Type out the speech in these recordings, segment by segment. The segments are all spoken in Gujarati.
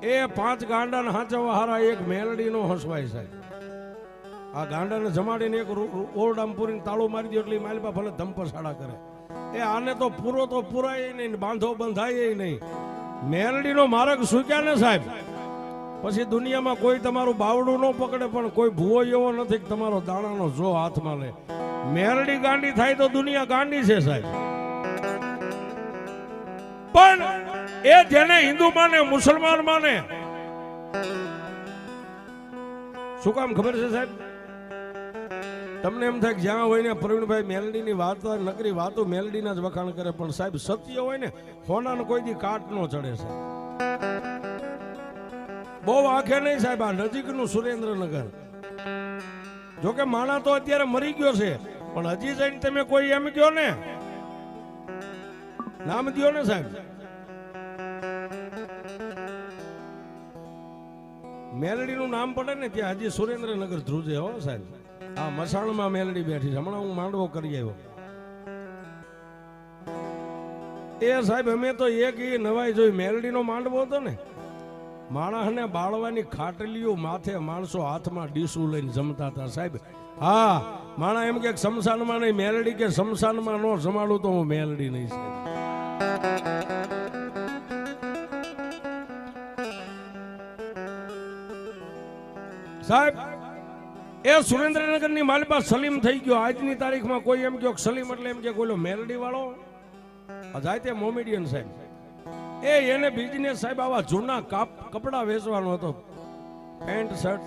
એ 5 ગાંડાને હાચવા હારા એક મેલડીનો હસવાય સાહેબ. આ ગાંડાને જમાડીને એક ઓરડામાં પૂરીને તાળું મારી દો એટલે માલપા ભલે ધમપસાડા કરે. એ આને તો પૂરો તો પૂરાય નહીં, બાંધો બંધાય નહીં. મેલડીનો માર્ગ સૂક્યા ને સાહેબ, પછી દુનિયામાં કોઈ તમારું બાવડું ન પકડે, પણ કોઈ ભૂવો એવો નથી કે તમારો દાણાનો જો હાથમાં લે. મેલડી ગાંડી થાય તો દુનિયા ગાંડી છે સાહેબ. પણ એ જેને હિન્દુ માને, મુસલમાન માને, શું કામ ખબર છે સાહેબ? તમને એમ થાય કે જ્યાં હોય ને પ્રવીણભાઈ મેલડીની વાત, નકરી વાતો મેલડીના જ વખાણ કરે, પણ સાહેબ સત્ય હોય ને હોનાનો કોઈ દી કાટ નો ચડે છે. બહુ આંખે નહીં સાહેબ, આ નજીકનું સુરેન્દ્રનગર. જોકે માણા તો અત્યારે મરી ગયો છે, પણ હજી જઈને તમે કોઈ એમ કહો ને, નામ દો ને સાહેબ, મેલડીનું નામ પડે ને ત્યાં હજી સુરેન્દ્રનગર ધ્રુજે હો સાહેબ. આ મસાણમાં મેલડી બેઠી છે. હમણાં હું માંડવો કરી આવ્યો. એ સાહેબ અમે તો એક નવાઈ જોઈ. મેલડીનો માંડવો હતો ને, માણસને બાળવાની ખાટલીઓ માથે માણસો હાથમાં ડીસું લઈને જમતા હતા સાહેબ. હા, માણા એમ કે શમશાનમાં નહીં, મેલડી કે શમશાનમાં નો જમાડું તો હું મેલડી નહીં સાહેબ. એ સુરેન્દ્રનગરની માલપા સલીમ થઈ ગયો. આજની તારીખમાં કોઈ એમ કહ્યો સલીમ એટલે એમ કે કોઈ મેલડી વાળો જાય તે મોમેડિયન સાહેબ. એને બિઝનેસ સાહેબ આવા જૂના કપડા વેચવાનો હતો, પેન્ટ શર્ટ.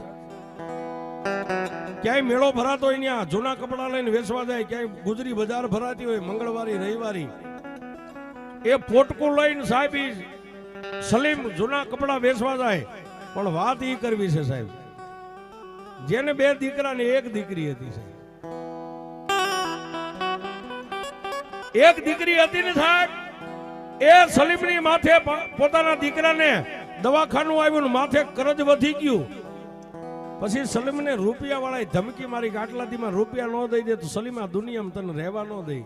ક્યાંય મેળો ભરાતો હોય ત્યાં જૂના કપડા લઈને વેચવા જાય. ક્યાંય ગુજરી બજાર ભરાતી હોય મંગળવારી રવિવારી, એ પોટકું લઈને સાહેબ સલીમ જૂના કપડા વેચવા જાય. પણ વાત ઈ કરવી છે સાહેબ, જેને 2 દીકરા ને 1 દીકરી હતી સાહેબ. એક દીકરી હતી ને સાહેબ, એ સલીમની માથે પોતાના દીકરાને દવાખાનું આવ્યું, માથે કરજ વધી ગયું. પછી સલીમને રૂપિયા વાળાએ ધમકી મારી કે આટલા દીમાં રૂપિયા ન દઈ દે તો સલીમા દુનિયામાં તને રહેવા ન દઈ.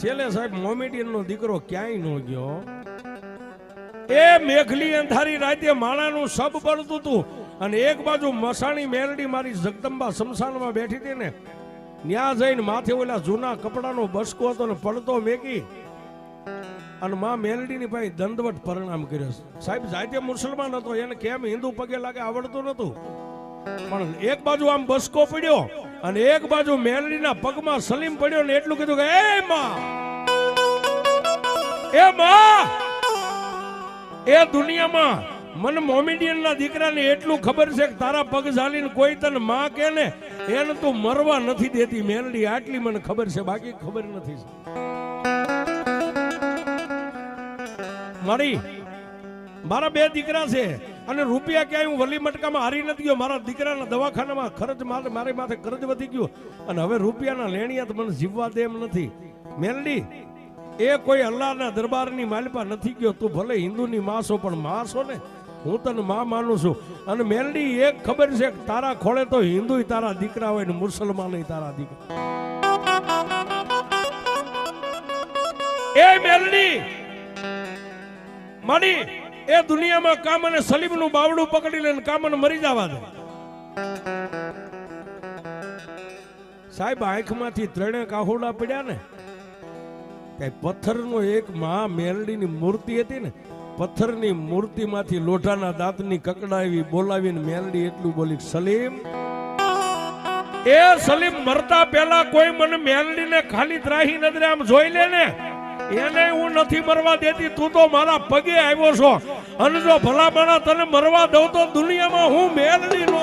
છેલ્લે સાહેબ મોમેડિયન નો દીકરો ક્યાંય ન ગયો. એ મેઘલી અંધારી રાતે માણાનું સબ બળતું હતું, અને એક બાજુ મસાણી મેલડી મારી જગદંબા શમશાનમાં બેઠી હતી ને, ત્યાં જઈને માથે ઓલા જૂના કપડાનો બસકો હતો ને પડતો મેકી અને માં મેલડીની પાસે દંડવટ પ્રણામ કર્યો સાહેબ. જાતે મુસલમાન હતો, એને કેમ હિન્દુ પગે લાગે આવડતું નતું, પણ એક બાજુ આમ બસકો પડ્યો અને એક બાજુ મેલડીના પગમાં સલીમ પડ્યો ને એટલું કીધું કે એ માં, એ દુનિયામાં મને મોમેડિયન ના દીકરાને એટલું ખબર છે કે તારા પગ ઝાલીને કોઈ તને માં કે ને એને તું મરવા નથી દેતી મેલડી, આટલી મને ખબર છે, બાકી ખબર નથી. મારા 2 દીકરા છે અને રૂપિયા ક્યાંય હું વલી મટકામાં હારી નથી ગયો. મારા દીકરાના દવાખાનામાં ખર્ચ મારી માથે ખર્ચ વધી ગયો અને હવે રૂપિયાના લેણિયા મને જીવવા દે એમ નથી. મેલડી એ કોઈ અલ્લાહના દરબારની માલપા નથી ગયો. તું ભલે હિન્દુની માં છો, પણ માં છો ને, હું તને માં માનું છું. અને મેલડી એક ખબર છે કે તારા ખોળે તો હિન્દુ તારા દીકરા હોય ને મુસલમાન તારા દીકરા. એ મેલડી મારી એ દુનિયામાં કામ અને સલીમનું બાવડું પકડી લઈને કામ અને મરી જવા દે સાહેબ. આંખમાંથી 3 કાહુડા પડ્યા ને, પથ્થરનો એક મહા મેલડીની મૂર્તિ હતી ને, પથ્થરની મૂર્તિમાંથી લોઢાના દાંતની કકડાવી બોલાવીને મેલડી એટલું બોલી, સલીમ, એ સલીમ મરતા પહેલા કોઈ મને મેલડીને ખાલી ત્રાહી નજરે આમ જોઈ લે ને, એને હું નથી મરવા દેતી. તું તો મારા પગે આવ્યો છો, અને જો ભલા માણા તને મરવા દઉં તો દુનિયામાં હું મેલડી નો